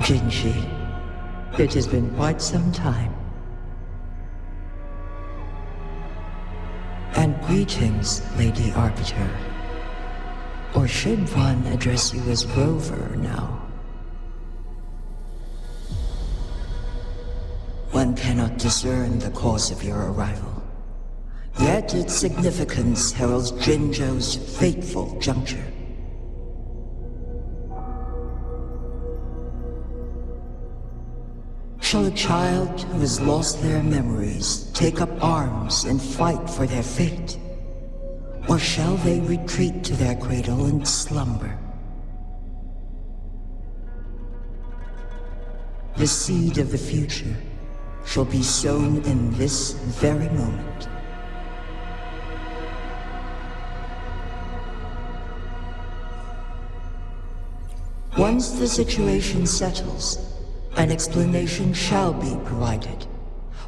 Jinhsi, it has been quite some time. And greetings, Lady Arbiter. Or should one address you as Rover now? One cannot discern the cause of your arrival. Yet its significance heralds Jinzhou's fateful juncture. Shall a child who has lost their memories take up arms and fight for their fate? Or shall they retreat to their cradle and slumber? The seed of the future shall be sown in this very moment. Once the situation settles, an explanation shall be provided.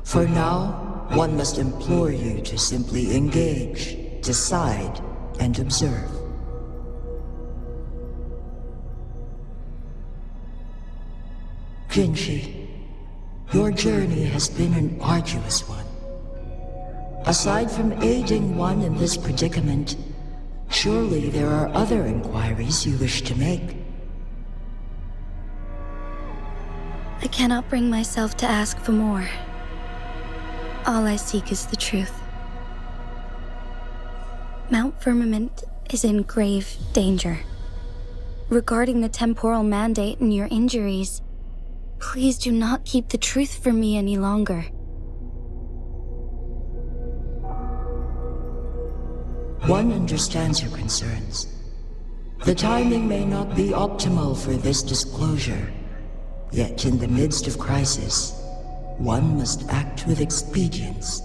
For now, one must implore you to simply engage, decide, and observe. Jinhsi, your journey has been an arduous one. Aside from aiding one in this predicament, surely there are other inquiries you wish to make. I cannot bring myself to ask for more. All I seek is the truth. Mount Firmament is in grave danger. Regarding the temporal mandate and your injuries, please do not keep the truth from me any longer. One understands your concerns. The timing may not be optimal for this disclosure. Yet in the midst of crisis, one must act with expedience.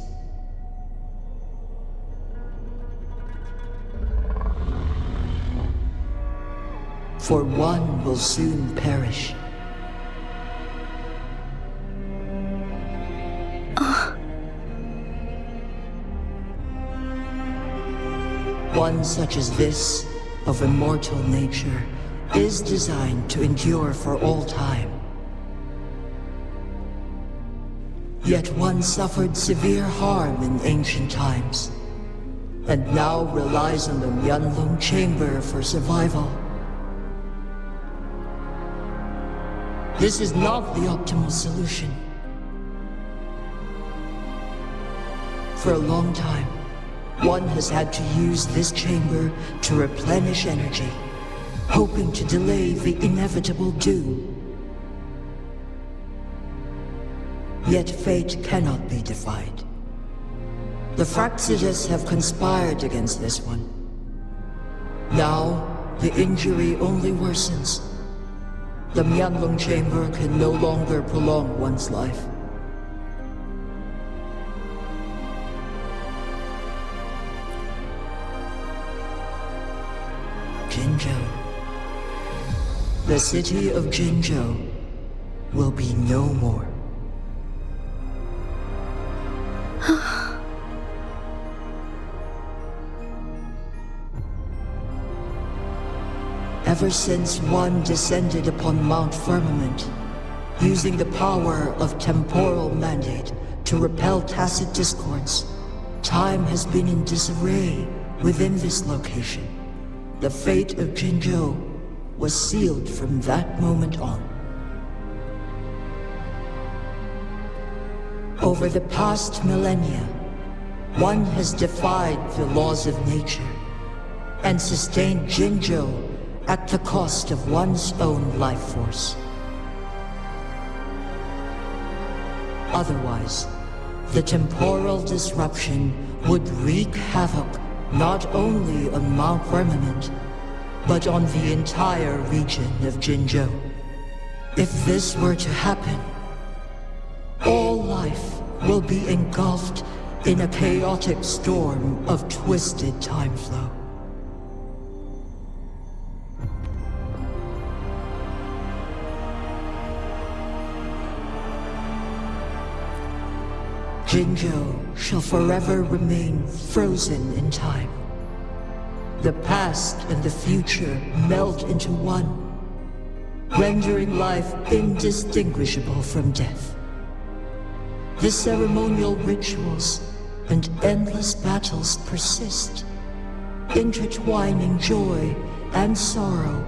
For one will soon perish. One such as this, of immortal nature, is designed to endure for all time. Yet one suffered severe harm in ancient times, and now relies on the Mianlong Chamber for survival. This is not the optimal solution. For a long time, one has had to use this chamber to replenish energy, hoping to delay the inevitable doom. Yet fate cannot be defied. The Fraxidas have conspired against this one. Now, the injury only worsens. The Mianlong Chamber can no longer prolong one's life. Jinzhou. The city of Jinzhou will be no more. Ever since one descended upon Mount Firmament, using the power of temporal mandate to repel tacit discords, time has been in disarray within this location. The fate of Jinzhou was sealed from that moment on. Over the past millennia, one has defied the laws of nature and sustained Jinzhou at the cost of one's own life force. Otherwise, the temporal disruption would wreak havoc not only on Mount Firmament, but on the entire region of Jinzhou. If this were to happen, all life will be engulfed in a chaotic storm of twisted time flow. Jinzhou shall forever remain frozen in time. The past and the future melt into one, rendering life indistinguishable from death. The ceremonial rituals and endless battles persist, intertwining joy and sorrow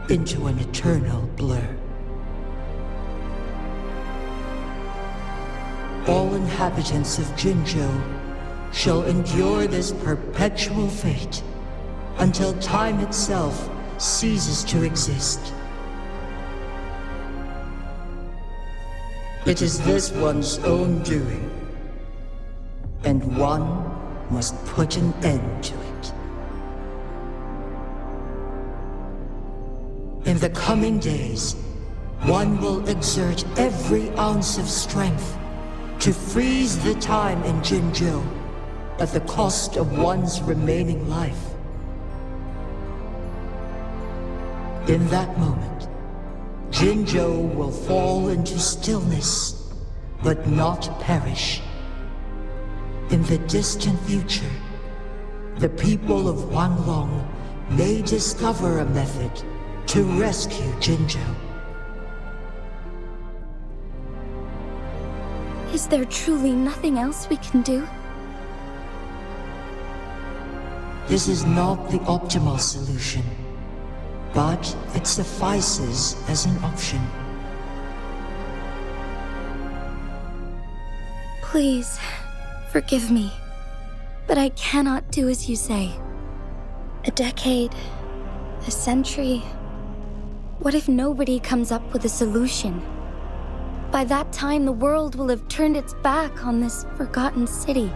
into an eternal blur. All inhabitants of Jinzhou shall endure this perpetual fate until time itself ceases to exist. It is this one's own doing, and one must put an end to it. In the coming days, one will exert every ounce of strength to freeze the time in Jinzhou at the cost of one's remaining life. In that moment, Jinzhou will fall into stillness, but not perish. In the distant future, the people of Wanglong may discover a method to rescue Jinzhou. Is there truly nothing else we can do? This is not the optimal solution, but it suffices as an option. Please, forgive me, but I cannot do as you say. A decade, a century. What if nobody comes up with a solution? By that time, the world will have turned its back on this forgotten city.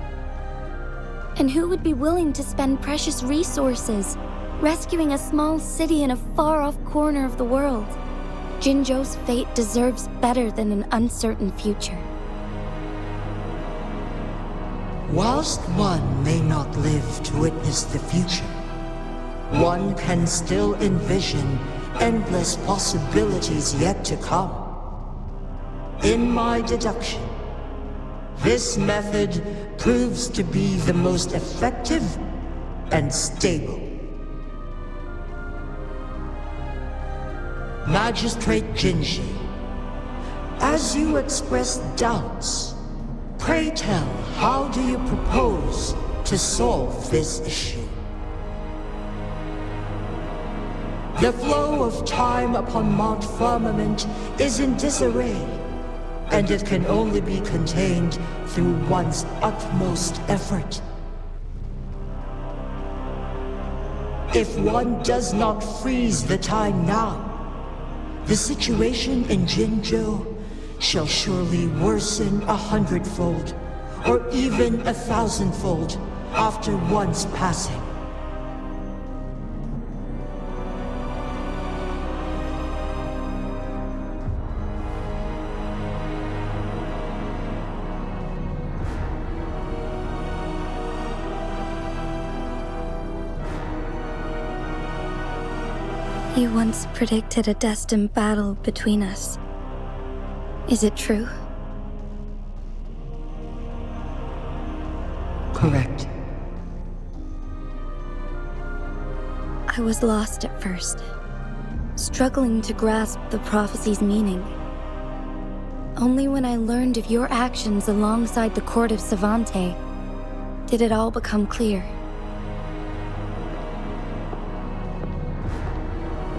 And who would be willing to spend precious resources rescuing a small city in a far-off corner of the world? Jinzhou's fate deserves better than an uncertain future. Whilst one may not live to witness the future, one can still envision endless possibilities yet to come. In my deduction, this method proves to be the most effective and stable. Magistrate Jinhsi, as you express doubts, pray tell, how do you propose to solve this issue? The flow of time upon Mount Firmament is in disarray, and it can only be contained through one's utmost effort. If one does not freeze the time now, the situation in Jinzhou shall surely worsen 100-fold, or even 1,000-fold after one's passing. You once predicted a destined battle between us. Is it true? Correct. I was lost at first, struggling to grasp the prophecy's meaning. Only when I learned of your actions alongside the court of Savante did it all become clear.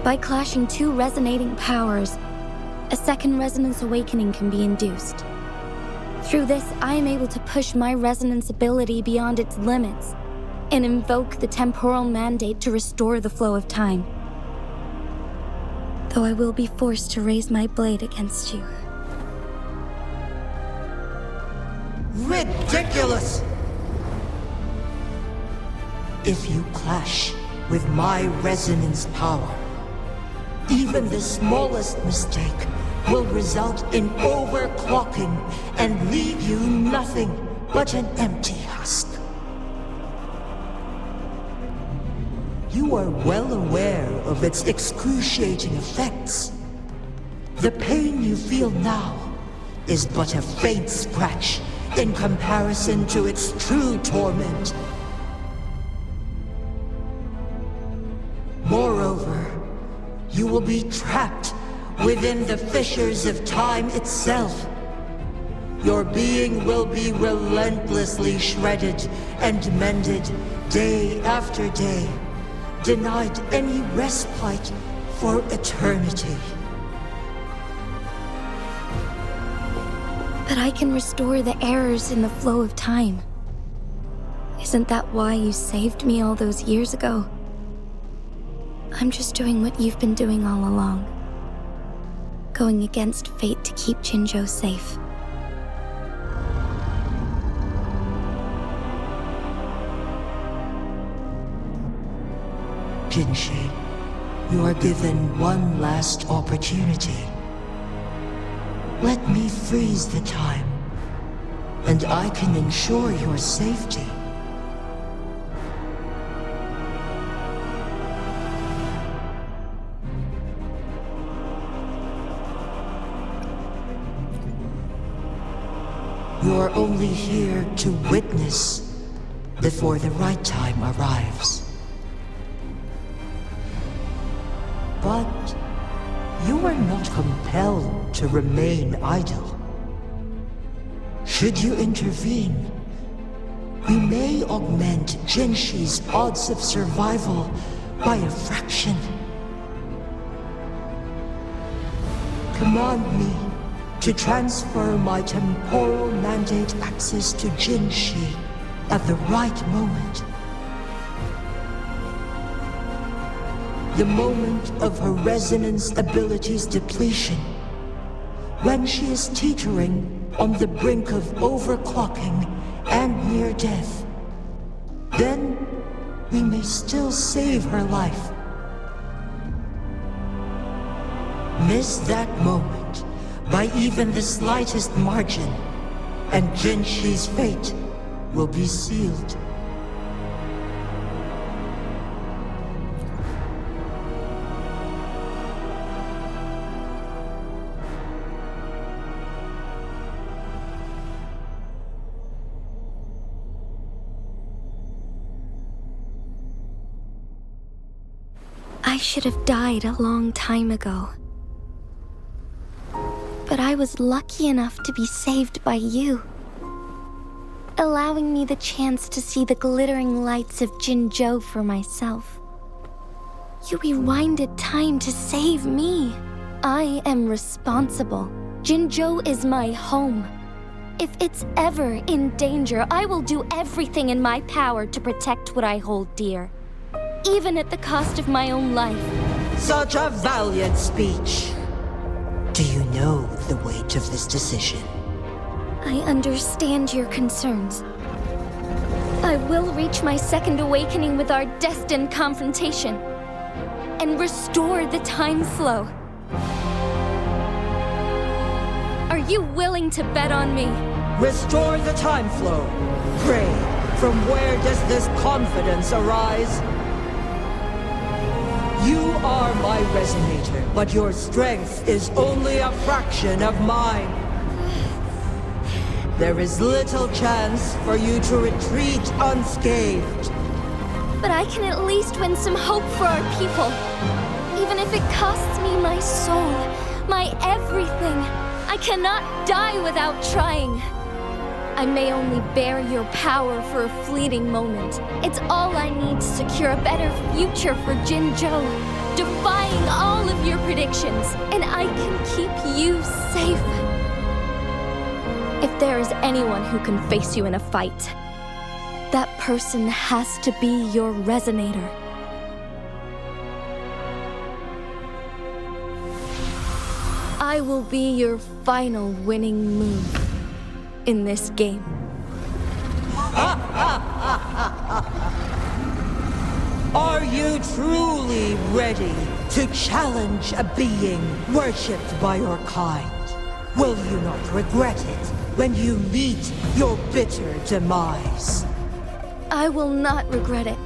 By clashing two resonating powers, a second resonance awakening can be induced. Through this, I am able to push my resonance ability beyond its limits and invoke the temporal mandate to restore the flow of time. Though I will be forced to raise my blade against you. Ridiculous! If you clash with my resonance power, even the smallest mistake will result in overclocking and leave you nothing but an empty husk. You are well aware of its excruciating effects. The pain you feel now is but a faint scratch in comparison to its true torment. Moreover, you will be trapped within the fissures of time itself. Your being will be relentlessly shredded and mended day after day, denied any respite for eternity. But I can restore the errors in the flow of time. Isn't that why you saved me all those years ago? I'm just doing what you've been doing all along. Going against fate to keep Jinzhou safe. Jinhsi, you are given one last opportunity. Let me freeze the time, and I can ensure your safety. You're only here to witness before the right time arrives. But you are not compelled to remain idle. Should you intervene, we may augment Jinhsi's odds of survival by a fraction. Command me to transfer my temporal mandate access to Jinhsi at the right moment. The moment of her resonance ability's depletion, when she is teetering on the brink of overclocking and near death. Then we may still save her life. Miss that moment by even the slightest margin, and Jinhsi's fate will be sealed. I should have died a long time ago. But I was lucky enough to be saved by you, allowing me the chance to see the glittering lights of Jinzhou for myself. You rewinded time to save me. I am responsible. Jinzhou is my home. If it's ever in danger, I will do everything in my power to protect what I hold dear, even at the cost of my own life. Such a valiant speech. Do you know the weight of this decision? I understand your concerns. I will reach my second awakening with our destined confrontation and restore the time flow. Are you willing to bet on me? Restore the time flow. Pray, from where does this confidence arise? You are my resonator, but your strength is only a fraction of mine. There is little chance for you to retreat unscathed. But I can at least win some hope for our people, even if if it costs me my soul, my everything, I cannot die without trying. I may only bear your power for a fleeting moment. It's all I need to secure a better future for Jinzhou, defying all of your predictions, and I can keep you safe. If there is anyone who can face you in a fight, that person has to be your resonator. I will be your final winning move in this game. Are you truly ready to challenge a being worshipped by your kind? Will you not regret it when you meet your bitter demise? I will not regret it,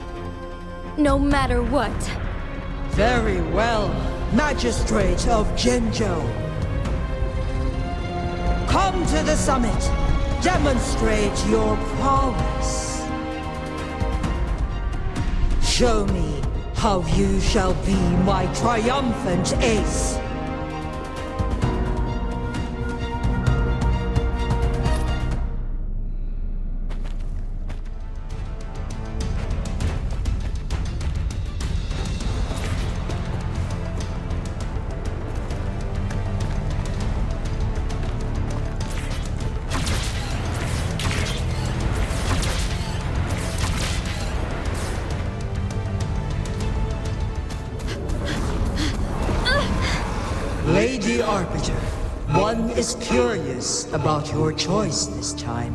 no matter what. Very well, Magistrate of Jinzhou. Come to the summit. Demonstrate your prowess. Show me how you shall be my triumphant ace. Lady Arbiter, one is curious about your choice this time.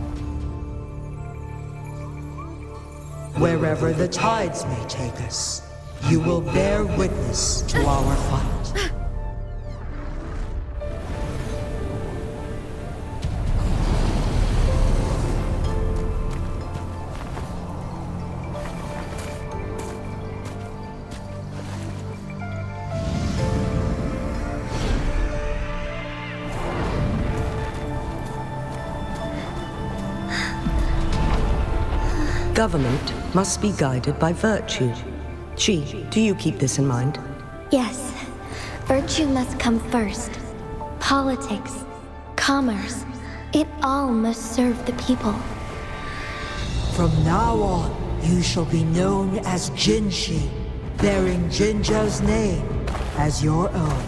Wherever the tides may take us, you will bear witness to our fight. Government must be guided by virtue. She, do you keep this in mind? Yes, virtue must come first. Politics, commerce, it all must serve the people. From now on, you shall be known as Jinhsi, bearing Jinzhou's name as your own.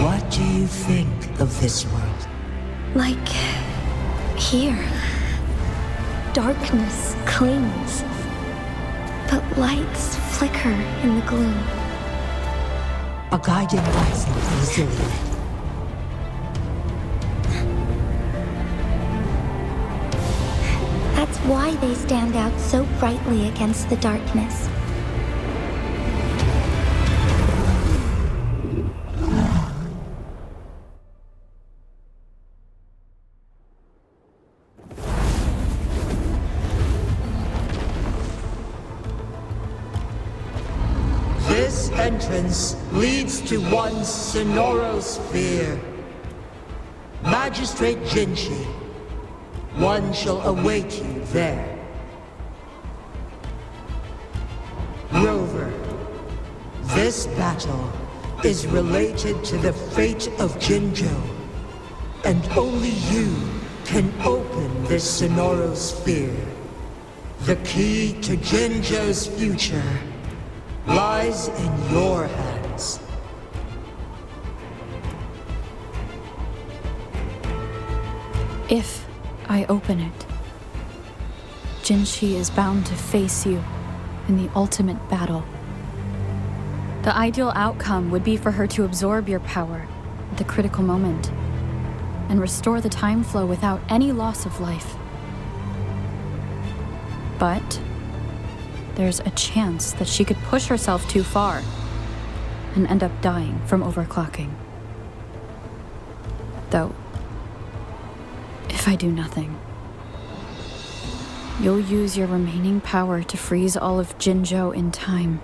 What do you think of this world? Like here. Darkness clings, but lights flicker in the gloom. A guiding light easily lit. That's why they stand out so brightly against the darkness. This entrance leads to one sonorosphere. Magistrate Jinhsi, one shall await you there. Rover, this battle is related to the fate of Jinzhou, and only you can open this sonorosphere. The key to Jinzhou's future lies in your hands. If I open it, Jinhsi is bound to face you in the ultimate battle. The ideal outcome would be for her to absorb your power at the critical moment and restore the time flow without any loss of life. But there's a chance that she could push herself too far and end up dying from overclocking. Though, if I do nothing, you'll use your remaining power to freeze all of Jinzhou in time.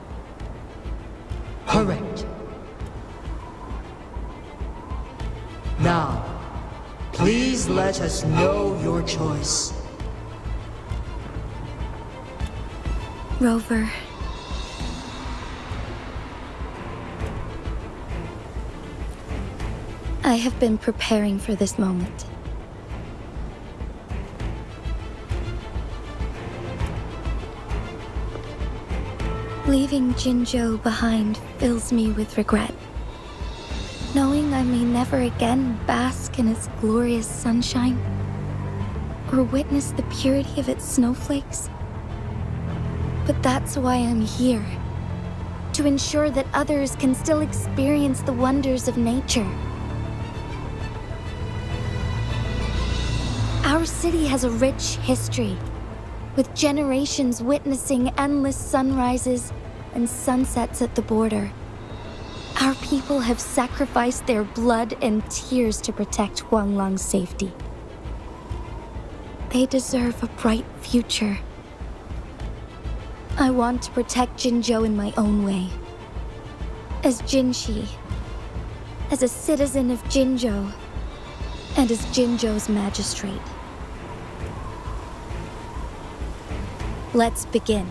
Correct. Now, please let us know your choice. I have been preparing for this moment. Leaving Jinzhou behind fills me with regret. Knowing I may never again bask in its glorious sunshine, or witness the purity of its snowflakes. But that's why I'm here. To ensure that others can still experience the wonders of nature. Our city has a rich history, with generations witnessing endless sunrises and sunsets at the border. Our people have sacrificed their blood and tears to protect Huanglang's safety. They deserve a bright future. I want to protect Jinzhou in my own way. As Jinhsi, as a citizen of Jinzhou, and as Jinzhou's magistrate. Let's begin.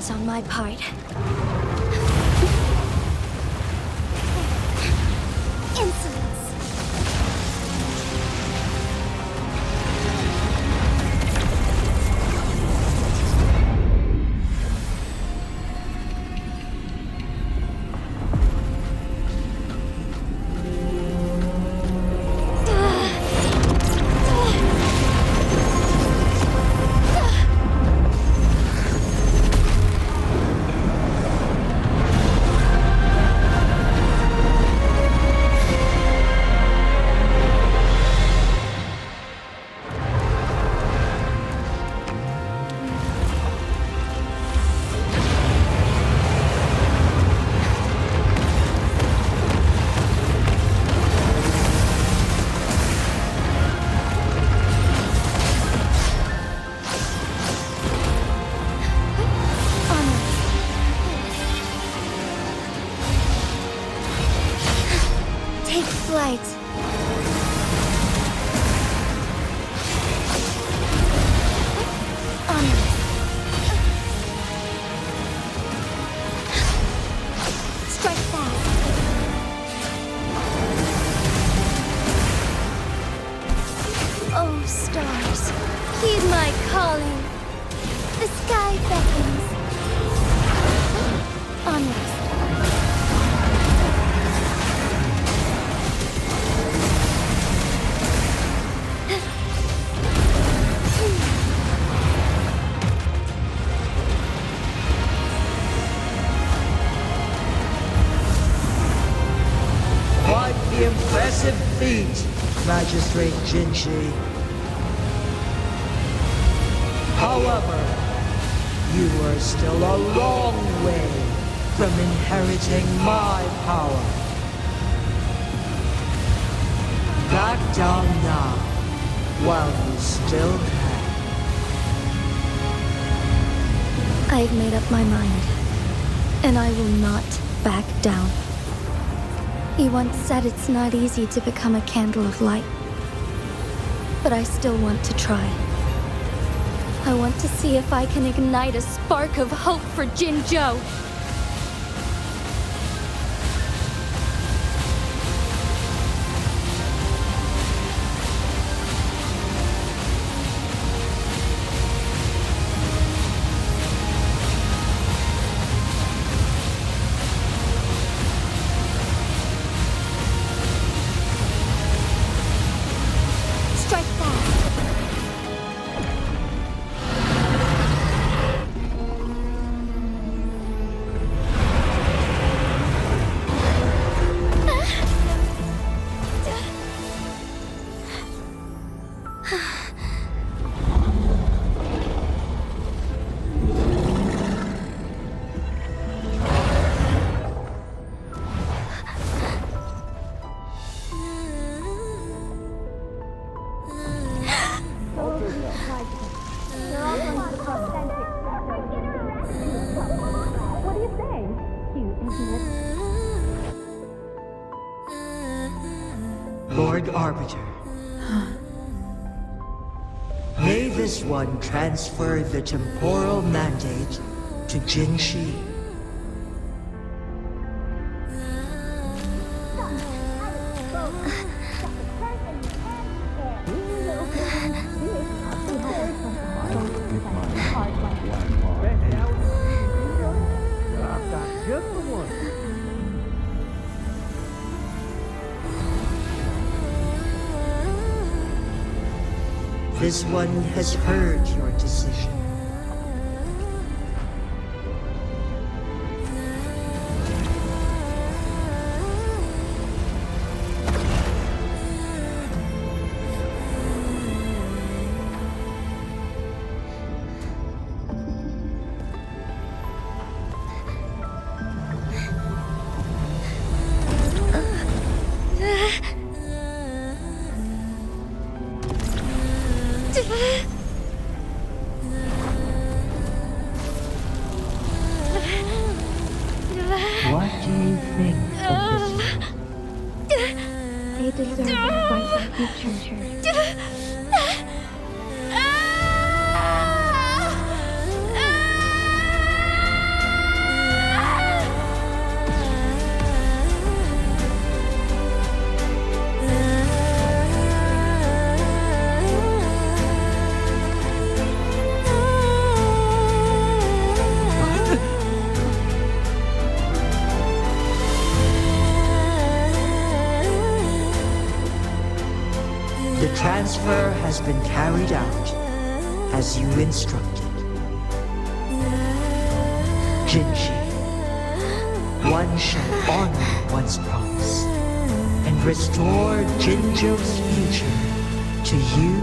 On my part. Insolence. Flight. Strike fast. Oh, stars, heed my calling. The sky beckons. Onwards. The impressive feat, Magistrate Jinhsi. However, you are still a long way from inheriting my power. Back down now, while you still can. I've made up my mind, and I will not back down. He once said it's not easy to become a candle of light, but I still want to try. I want to see if I can ignite a spark of hope for Jinzhou. Strike fast. What do you say, you idiot? Lord Arbiter. May this one transfer the temporal mandate to Jinhsi. This one has heard your decision. What do you think of this? They deserve a brighter future. The transfer has been carried out as you instructed. Jinhsi, one shall honor one's promise and restore Jinzhou's future to you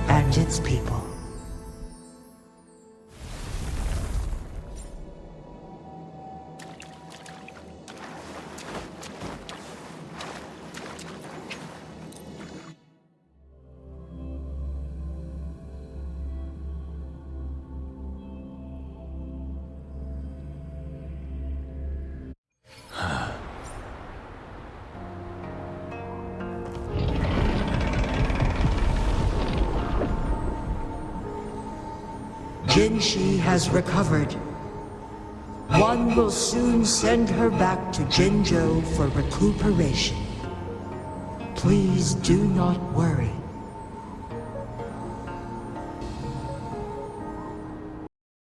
and its people. Jinhsi has recovered. One will soon send her back to Jinzhou for recuperation. Please do not worry.